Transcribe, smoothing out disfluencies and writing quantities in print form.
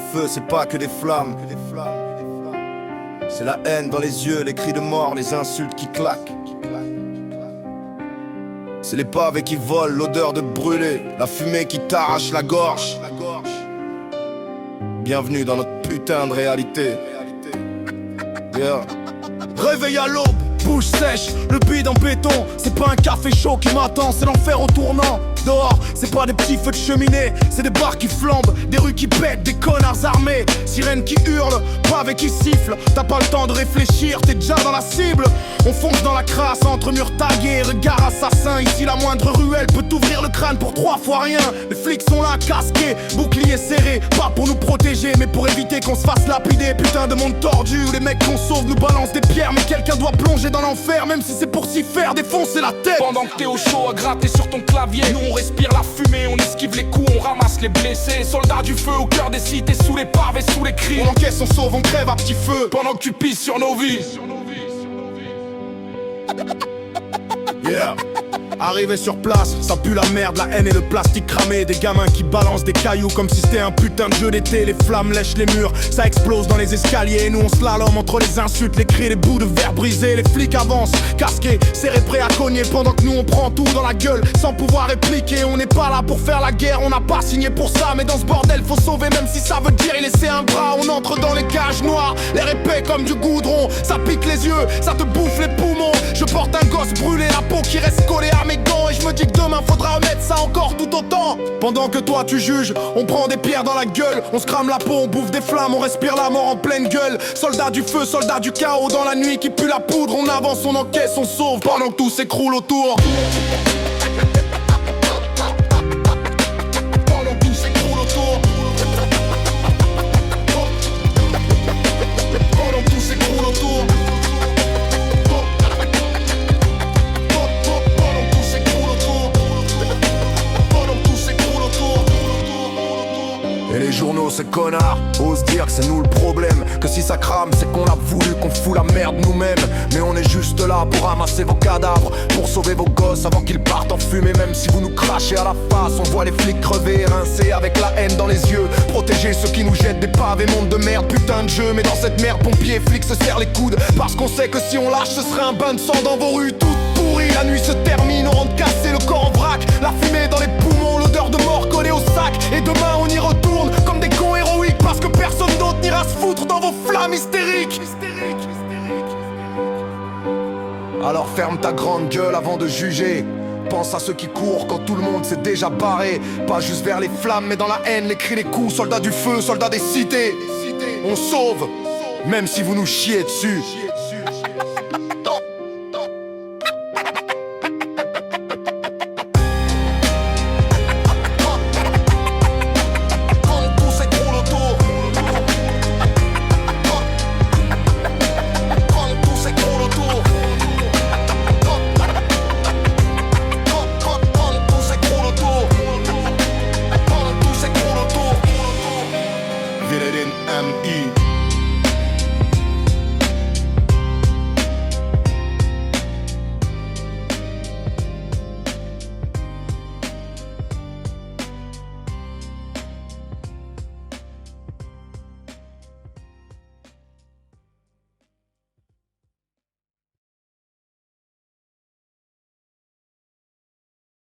feu, c'est pas que des flammes. C'est la haine dans les yeux, les cris de mort, les insultes qui claquent. C'est les pavés qui volent, l'odeur de brûlé, la fumée qui t'arrache la gorge. Bienvenue dans notre putain de réalité. Yeah. Réveil à l'aube, bouche sèche, le bide en béton. C'est pas un café chaud qui m'attend, c'est l'enfer au tournant. Dehors, c'est pas des petits feux de cheminée, c'est des bars qui flambent, des rues qui pètent, des connards armés, sirènes qui hurlent, pavés qui sifflent. T'as pas le temps de réfléchir, t'es déjà dans la cible. On fonce dans la crasse entre murs tagués, regard assassin. Ici la moindre ruelle peut t'ouvrir le crâne pour 3 fois rien. Les flics sont là casqués, boucliers serrés, pas pour nous protéger mais pour éviter qu'on se fasse lapider. Putain de monde tordu où les mecs qu'on sauve nous balancent des pierres. Mais quelqu'un doit plonger dans l'enfer, même si c'est pour s'y faire défoncer la tête. Pendant que t'es au chaud à gratter sur ton clavier, nous on respire la fumée, on esquive les coups, on ramasse les blessés. Soldats du feu au cœur des cités, sous les pavés, sous les cris. On encaisse, on sauve, on crève à petit feu. Pendant que tu pisses sur nos vies. Yeah. Arrivé sur place, ça pue la merde, la haine et le plastique cramé. Des gamins qui balancent des cailloux comme si c'était un putain de jeu d'été. Les flammes lèchent les murs, ça explose dans les escaliers. Et nous on slalom entre les insultes, les cris, les bouts de verre brisés. Les flics avancent, casqués, serrés prêts à cogner. Pendant que nous on prend tout dans la gueule, sans pouvoir répliquer. On n'est pas là pour faire la guerre, on n'a pas signé pour ça. Mais dans ce bordel faut sauver, même si ça veut dire y laisser un bras. On entre dans les cages noires, l'air épais comme du goudron. Ça pique les yeux, ça te bouffe les poumons. Je porte un gosse brûlé, la peau qui reste collée à mes gants. Et je me dis que demain faudra remettre ça encore tout autant. Pendant que toi tu juges, on prend des pierres dans la gueule. On se crame la peau, on bouffe des flammes, on respire la mort en pleine gueule. Soldats du feu, soldats du chaos dans la nuit qui pue la poudre. On avance, on encaisse, on sauve pendant que tout s'écroule autour. Pendant que tout s'écroule autour. Pendant que tout s'écroule autour. Et les journaux, ces connards, osent dire que c'est nous le problème. Que si ça crame, c'est qu'on a voulu, qu'on fout la merde nous-mêmes. Mais on est juste là pour ramasser vos cadavres, pour sauver vos gosses avant qu'ils partent en fumée. Même si vous nous crachez à la face, on voit les flics crever, rincés avec la haine dans les yeux. Protéger ceux qui nous jettent des pavés, monde de merde, putain de jeu. Mais dans cette merde, pompiers, flics se serrent les coudes. Parce qu'on sait que si on lâche, ce serait un bain de sang dans vos rues toutes pourries. La nuit se termine, on rentre cassé, le corps en vrac. La fumée dans les poumons, l'odeur de mort collée au sac. Et demain on y retourne comme des cons héroïques, parce que personne d'autre n'ira se foutre dans vos flammes hystériques. Alors ferme ta grande gueule avant de juger. Pense à ceux qui courent quand tout le monde s'est déjà barré. Pas juste vers les flammes mais dans la haine, les cris, les coups. Soldats du feu, soldats des cités. On sauve, même si vous nous chiez dessus.